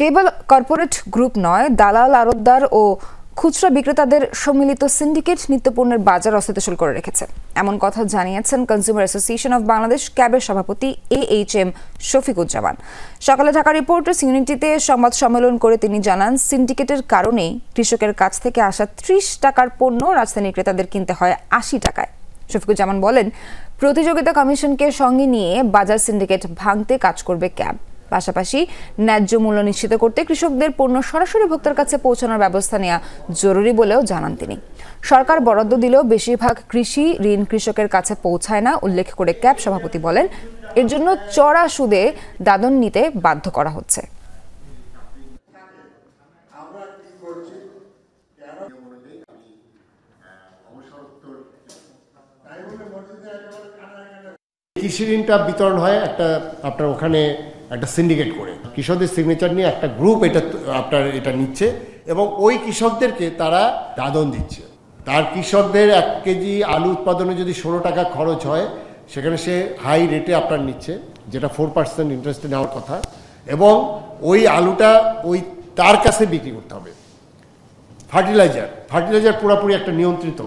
কেবল corporate group নয়, দালাল, আড়তদার ও খুচরা বিক্রেতাদের সম্মিলিত সিন্ডিকেট নিত্যপণ্যের বাজার অস্থিতিশীল করে রেখেছে, এমন কথা জানিয়েছেন কনজিউমার অ্যাসোসিয়েশন অব বাংলাদেশ ক্যাবের সভাপতি AHM শফিকুজ্জামান। সকালে ঢাকা রিপোর্টার্স ইউনিটিতে সংবাদ সম্মেলন করে তিনি জানান, সিন্ডিকেটের কারণেই কৃষকের কাছ থেকে আসা 30 টাকার পণ্য রাজধানীর ক্রেতাদের কিনতে হয় 80 টাকায়। শফিকুজ্জামান বলেন, প্রতিযোগিতা কমিশনকে সঙ্গে নিয়ে বাজার সিন্ডিকেট ভাঙতে কাজ করবে ক্যাব। পাশাপাশি ন্যায্য মূল্য নিশ্চিত করতে কৃষকদের পণ্য সরাসরি ভোক্তার কাছে পৌঁছানোর ব্যবস্থা নেওয়া জরুরি বলেও জানান তিনি। সরকার বরাদ্দ দিলেও বেশিরভাগ কৃষি ঋণ কৃষকের কাছে পৌঁছায় না উল্লেখ করে ক্যাব সভাপতি বলেন, এর জন্য চড়া সুদে দাদন নিতে বাধ্য করা হচ্ছে। কৃষি ঋণটা বিতরণ হয় আপনার ওখানে একটা সিন্ডিকেট করে কৃষকদের সিগনেচার নিয়ে একটা গ্রুপ এটা নিচ্ছে এবং ওই কৃষকদেরকে তারা দাদন দিচ্ছে। তার কৃষকদের 1 কেজি আলু উৎপাদনে যদি 16 টাকা খরচ হয়, সেখানে সে হাই রেটে আপনার নিচ্ছে, যেটা 4% ইন্টারেস্টে নেওয়ার কথা, এবং ওই আলুটা তার কাছে বিক্রি করতে হবে। ফার্টিলাইজার পুরোপুরি একটা নিয়ন্ত্রিত